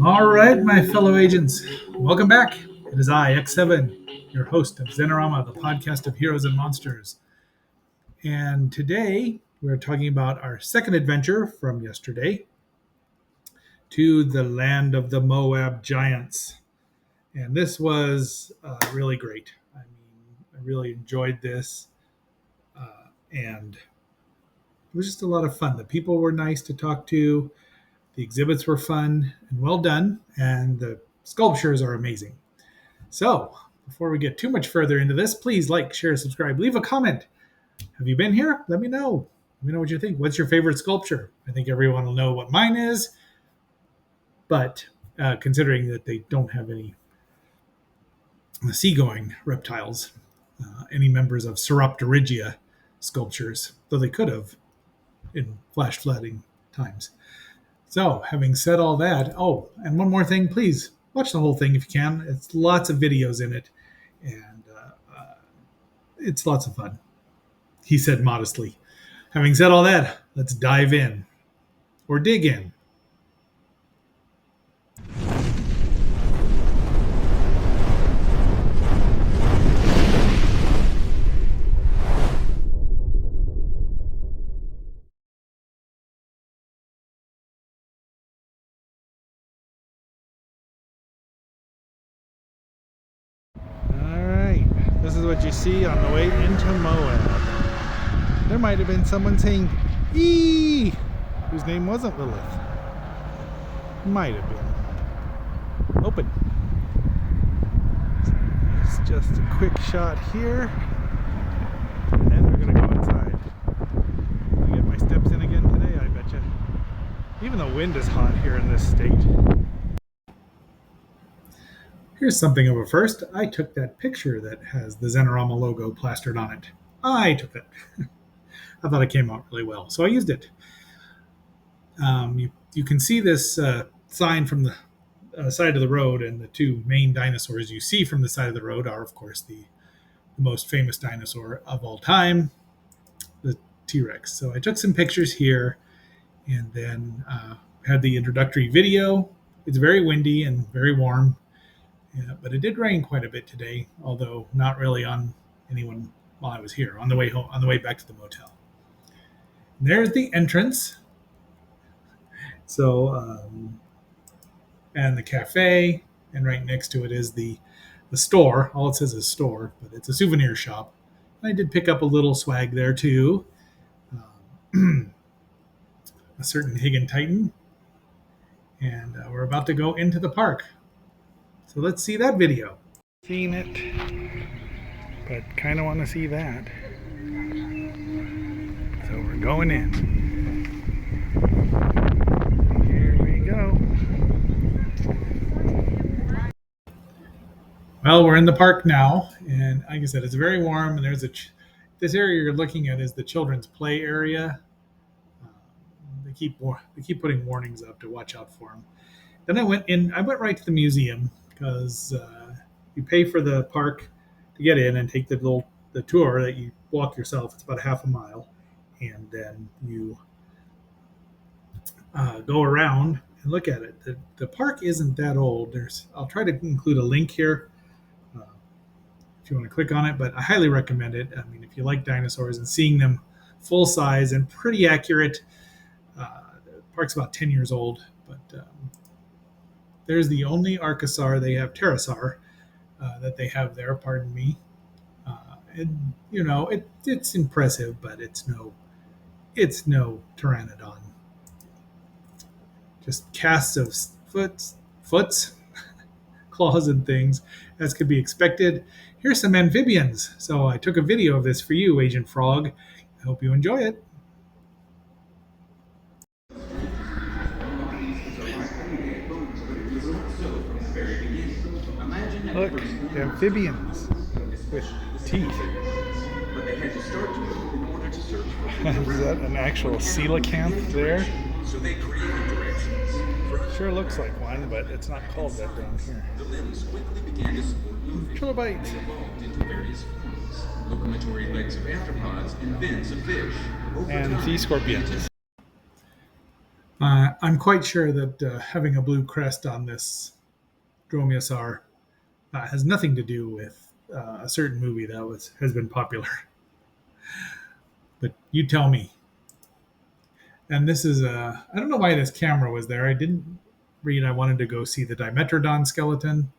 All right, my fellow agents, welcome back. It is I, X7, your host of Zenorama, the podcast of heroes and monsters. And today we're talking about our second adventure from yesterday to the land of the Moab Giants. And this was really great. I mean, I really enjoyed this. And it was just a lot of fun. The people were nice to talk to. The exhibits were fun and well done. And the sculptures are amazing. So, before we get too much further into this, please like, share, subscribe, leave a comment. Have you been here? Let me know. Let me know what you think. What's your favorite sculpture? I think everyone will know what mine is. But considering that they don't have any seagoing reptiles, any members of Sauropterygia sculptures, though they could have in flash flooding times. So, having said all that, oh, and one more thing, please watch the whole thing if you can. It's lots of videos in it, and it's lots of fun. He said modestly. Having said all that, let's dive in or dig in. All right, this is what you see on the way into Moab. There might have been someone saying, "Eee," whose name wasn't Lilith. Might have been. Open. It's just a quick shot here, and we're gonna go inside. I get my steps in again today, I betcha. Even the wind is hot here in this state. Here's something of a first. I took that picture that has the Zenorama logo plastered on it. I took it. I thought it came out really well, so I used it. You can see this sign from the side of the road, and the two main dinosaurs you see from the side of the road are, of course, the most famous dinosaur of all time, the T-Rex. So I took some pictures here, and then had the introductory video. It's very windy and very warm, but it did rain quite a bit today, although not really on anyone while I was here. On the way home, on the way back to the motel. And there's the entrance. So, and the cafe, and right next to it is the store. All it says is store, but it's a souvenir shop. I did pick up a little swag there too. A certain Higgin Titan, and we're about to go into the park. So let's see that video. Seen it, but kind of want to see that. So we're going in. Here we go. Well, we're in the park now, and like I said, it's very warm. And there's this area you're looking at is the children's play area. They keep putting warnings up to watch out for them. Then I went right to the museum because you pay for the park to get in and take the tour that you walk yourself. It's about half a mile, and then you go around and look at it. The park isn't that old. I'll try to include a link here if you want to click on it, but I highly recommend it. I mean, if you like dinosaurs and seeing them full size and pretty accurate, the park's about 10 years old, but there's the only archosaur they have, pterosaur, that they have there. Pardon me. And it's impressive, but it's no pteranodon. Just casts of foots, claws, and things, as could be expected. Here's some amphibians. So I took a video of this for you, Agent Frog. I hope you enjoy it. Look, amphibians with teeth. Is that an actual coelacanth there? Sure looks like one, but it's not called that down here. Trilobites. locomotory legs of arthropods, and fins of fish. And sea scorpions. I'm quite sure that having a blue crest on this dromaeosaur has nothing to do with a certain movie that has been popular. But you tell me. And this is I don't know why this camera was there. I didn't read. I wanted to go see the Dimetrodon skeleton,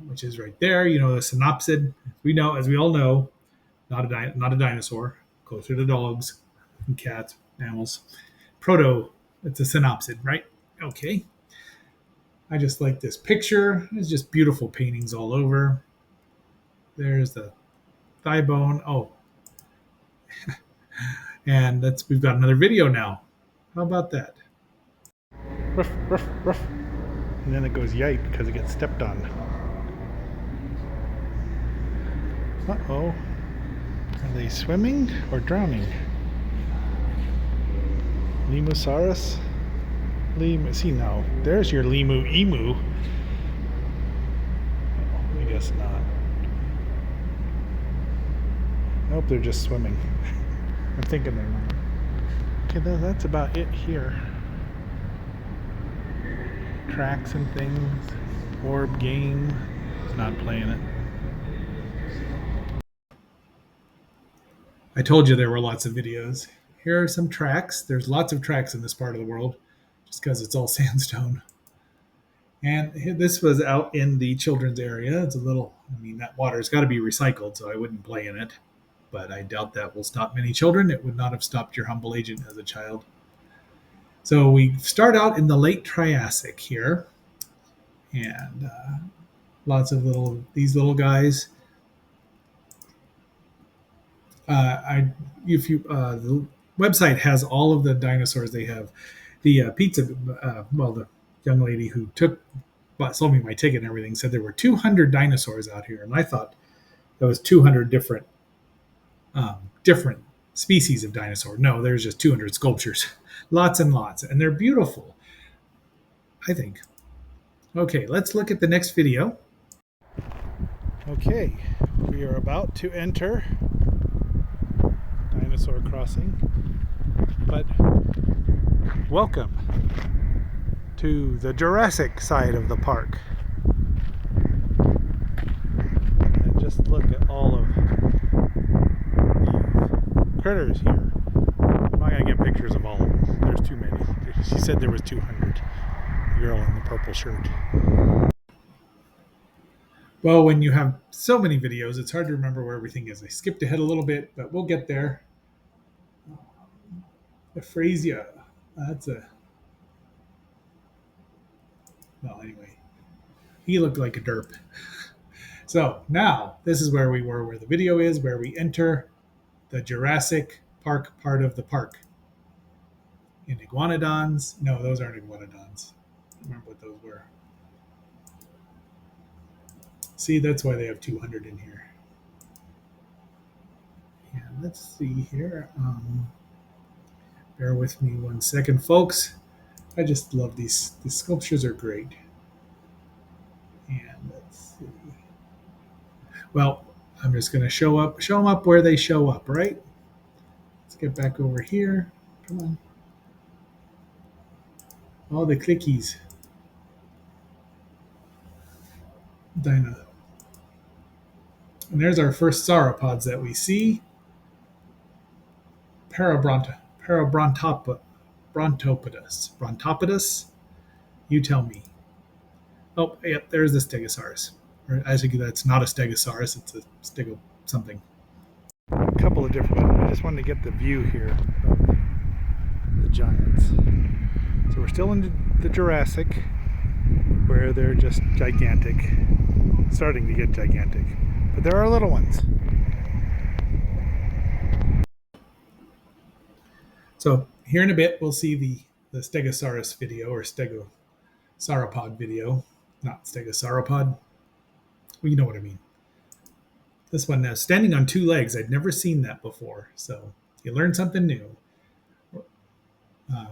which is right there. You know, the synopsid. We know, as we all know, not a dinosaur. Closer to dogs and cats, mammals. Proto. It's a synopsid, right? Okay. I just like this picture. It's just beautiful paintings all over. There's the thigh bone. Oh, and we've got another video now. How about that? Ruff, ruff, ruff. And then it goes yipe because it gets stepped on. Uh-oh. Are they swimming or drowning? Lemusaurus? See, no. There's your emu. Oh, I guess not. Nope, they're just swimming. I'm thinking they're not. Okay, that's about it here. Tracks and things. Orb game. Not playing it. I told you there were lots of videos. Here are some tracks. There's lots of tracks in this part of the world just because it's all sandstone. And this was out in the children's area. It's a little, I mean, that water's got to be recycled, so I wouldn't play in it. But I doubt that will stop many children. It would not have stopped your humble agent as a child. So we start out in the late Triassic here. And lots of these little guys. The website has all of the dinosaurs they have. The the young lady who sold me my ticket and everything said there were 200 dinosaurs out here, and I thought there was 200 different species of dinosaur. No, there's just 200 sculptures, lots and lots, and they're beautiful, I think. Okay, let's look at the next video. Okay, we are about to enter Dinosaur Crossing, but welcome to the Jurassic side of the park. And just look at all of these critters here. I'm not going to get pictures of all of them. There's too many. She said there was 200. The girl in the purple shirt. Well, when you have so many videos, it's hard to remember where everything is. I skipped ahead a little bit, but we'll get there. Euphrasia. Well, anyway. He looked like a derp. So now, this is where we were, where the video is, where we enter the Jurassic Park part of the park. In iguanodons. No, those aren't iguanodons. I don't remember what those were. See, that's why they have 200 in here. Yeah, let's see here. Bear with me 1 second, folks. I just love these. The sculptures are great. And let's see. Well, I'm just going to show them up where they show up, right? Let's get back over here. Come on. All the clickies. Dinah. And there's our first sauropods that we see. Brontopodus. You tell me. Oh, yep, there's the Stegosaurus. Or I think that's not a Stegosaurus, it's a Stego something. A couple of different ones. I just wanted to get the view here of the giants. So we're still in the Jurassic, where they're just gigantic. Starting to get gigantic. But there are little ones. So here in a bit, we'll see the Stegosaurus video, or Stegosauropod video. Not Stegosauropod. Well, you know what I mean. This one now, standing on two legs. I'd never seen that before. So you learn something new.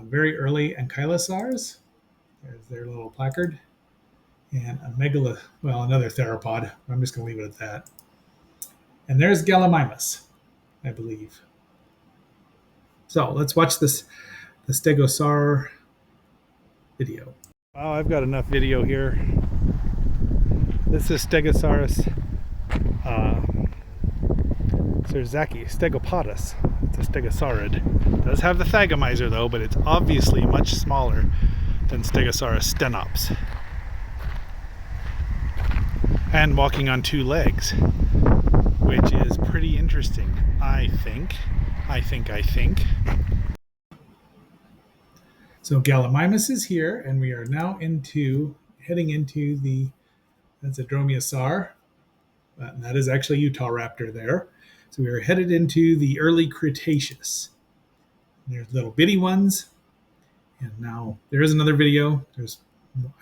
Very early ankylosaurs. There's their little placard. And another theropod. I'm just going to leave it at that. And there's Gallimimus, I believe. So let's watch the Stegosaur video. Wow, I've got enough video here. This is Stegosaurus Serzaki, Stegopodus. It's a stegosaurid. It does have the thagomizer though, but it's obviously much smaller than Stegosaurus stenops. And walking on two legs, which is pretty interesting, I think. So Gallimimus is here, and we are now heading into that's a Dromaeosaur, and that is actually Utah Raptor there. So we are headed into the early Cretaceous. There's little bitty ones, and now there is another video.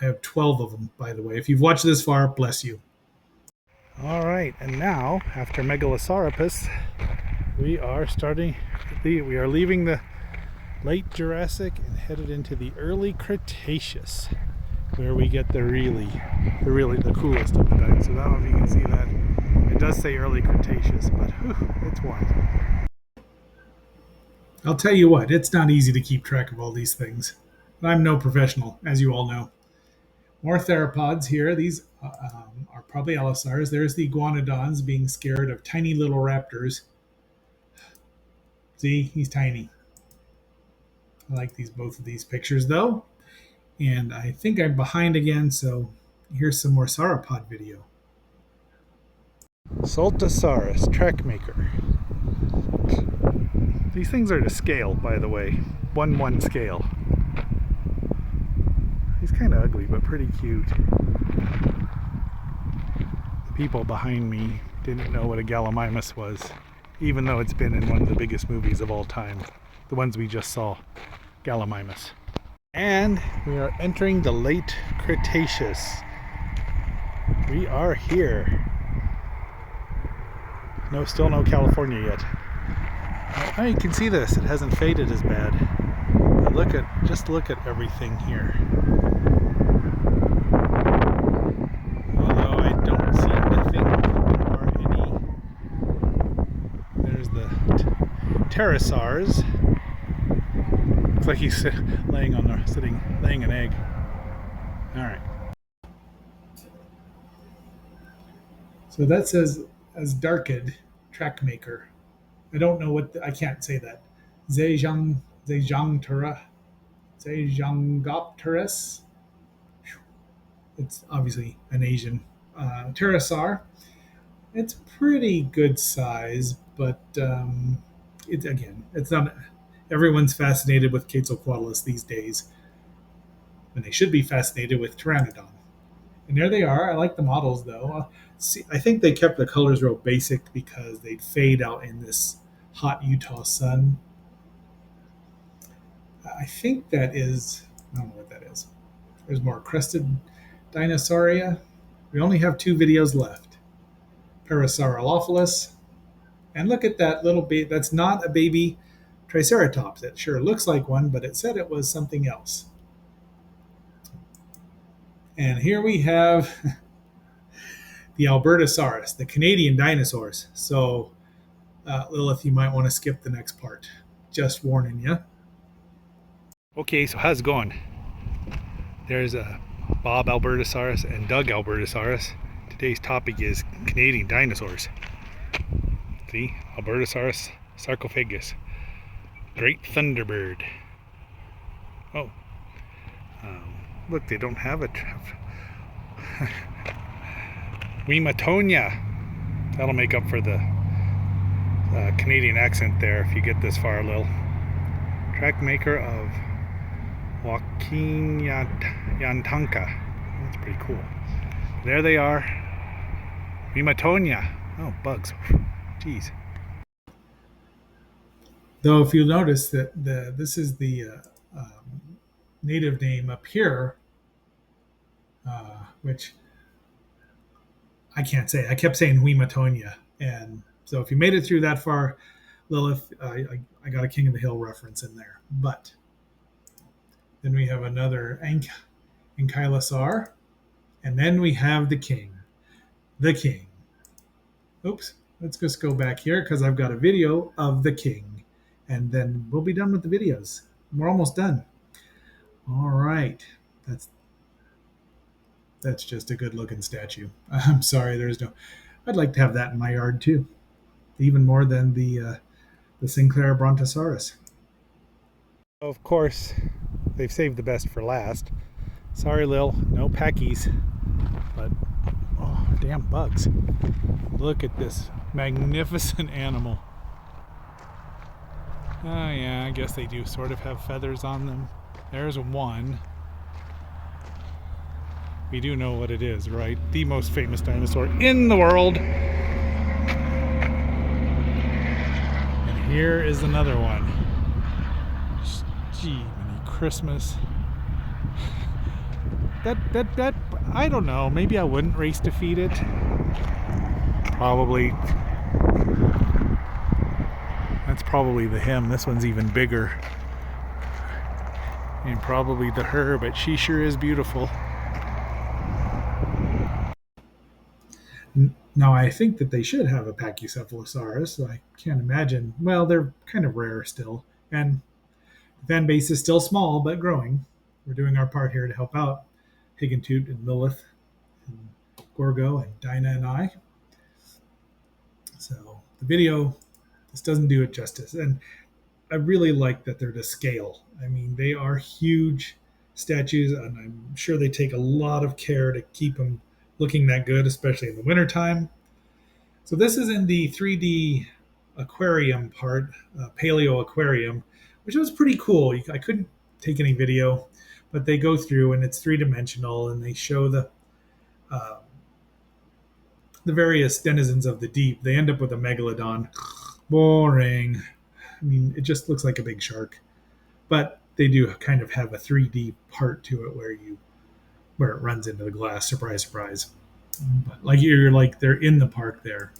I have 12 of them, by the way. If you've watched this far, bless you. All right, and now after Megalosauropus, we are leaving the late Jurassic and headed into the early Cretaceous, where we get the coolest of the dinosaurs. I don't know if you can see that. It does say early Cretaceous, but it's warm. I'll tell you what, it's not easy to keep track of all these things. But I'm no professional, as you all know. More theropods here. These are probably allosaurs. There's the iguanodons being scared of tiny little raptors. See, he's tiny. I like both of these pictures though. And I think I'm behind again, so here's some more sauropod video. Saltosaurus, track maker. These things are to scale, by the way. 1:1 scale. He's kind of ugly, but pretty cute. The people behind me didn't know what a Gallimimus was, even though it's been in one of the biggest movies of all time. The ones we just saw, Gallimimus. And we are entering the late Cretaceous. We are here. No, still no California yet. Oh, you can see this. It hasn't faded as bad. But just look at everything here. Although I don't seem to think there are any. There's the pterosaurs. Looks like he's laying an egg. All right. So that says as Darkid, track maker. I don't know I can't say that. Zhejiangopterus. It's obviously an Asian pterosaur. It's pretty good size, but it's not. Everyone's fascinated with Quetzalcoatlus these days, and they should be fascinated with Pteranodon. And there they are. I like the models though. I think they kept the colors real basic because they'd fade out in this hot Utah sun. I think that is. I don't know what that is. There's more crested Dinosauria. We only have 2 videos left. Parasaurolophilus. And look at that little baby. That's not a baby Triceratops. It sure looks like one, but it said it was something else. And here we have the Albertosaurus, the Canadian dinosaurs. So, Lilith, you might want to skip the next part. Just warning you. Okay, so how's it going? There's Bob Albertosaurus and Doug Albertosaurus. Today's topic is Canadian dinosaurs. See, Albertosaurus sarcophagus, great thunderbird. Oh, look, they don't have it. Wematonia. That'll make up for the Canadian accent there if you get this far, Lil. Track maker of Joaquin Yantanka. That's pretty cool. There they are. Wematonia. Oh, bugs. Jeez. Though, if you'll notice that this is the native name up here, which I can't say. I kept saying Wematonia, and so if you made it through that far, Lilith, I got a King of the Hill reference in there. But then we have another Ankylosaur, and then we have the king. The king. Oops, let's just go back here because I've got a video of the king, and then we'll be done with the videos. We're almost done. All right, that's just a good looking statue. I'm sorry, there's no. I'd like to have that in my yard too, even more than the Sinclair Brontosaurus. Of course, they've saved the best for last. Sorry, Lil, no packies, but oh, damn bugs. Look at this magnificent animal. Oh yeah, I guess they do sort of have feathers on them. There's one. We do know what it is, right? The most famous dinosaur in the world. And here is another one. Gee, many Christmas. That, I don't know. Maybe I wouldn't race to feed it. Probably. That's probably the him. This one's even bigger. And probably the her, but she sure is beautiful. Now, I think that they should have a Pachycephalosaurus. I can't imagine. Well, they're kind of rare still. And the fan base is still small, but growing. We're doing our part here to help out Higgintoot and Lilith and Gorgo and Dinah and I. So the video, this doesn't do it justice. And I really like that they're to scale. I mean, they are huge statues, and I'm sure they take a lot of care to keep them looking that good, especially in the wintertime. So this is in the 3D aquarium part, Paleo Aquarium, which was pretty cool. I couldn't take any video, but they go through and it's three-dimensional, and they show uh, the various denizens of the deep. They end up with a megalodon. Boring. I mean, it just looks like a big shark. But they do kind of have a 3D part to it where it runs into the glass. Surprise, surprise. But like they're in the park there.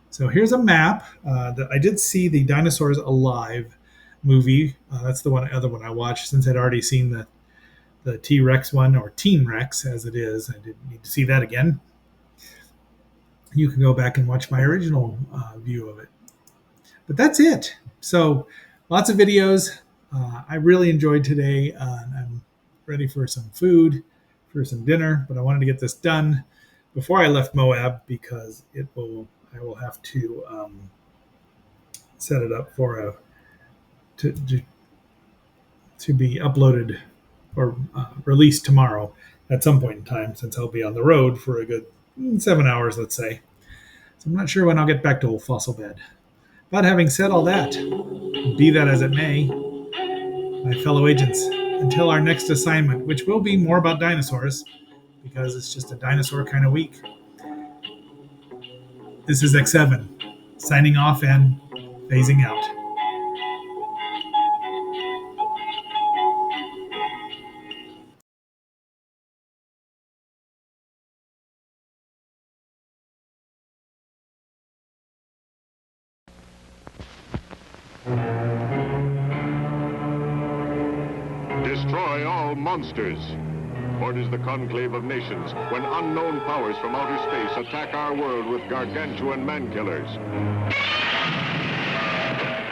So here's a map. That I did see the Dinosaurs Alive movie. That's the other one I watched since I'd already seen the T Rex one, or Teen Rex as it is. I didn't need to see that again. You can go back and watch my original view of it. But that's it. So lots of videos. I really enjoyed today. I'm ready for some food, for some dinner, but I wanted to get this done before I left Moab because I will have to set it up for to be uploaded or released tomorrow at some point in time, since I'll be on the road for a good 7 hours, let's say. So I'm not sure when I'll get back to Old Fossil Bed. But having said all that, be that as it may, my fellow agents, until our next assignment, which will be more about dinosaurs, because it's just a dinosaur kind of week. This is X7, signing off and phasing out. Destroy all monsters. Orders the conclave of nations when unknown powers from outer space attack our world with gargantuan man-killers.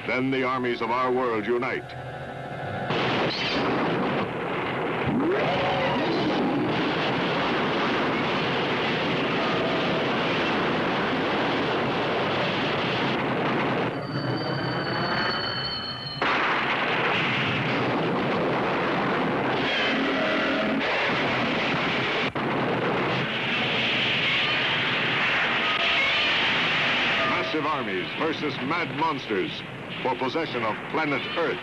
Then the armies of our world unite. Massive armies versus mad monsters for possession of planet Earth.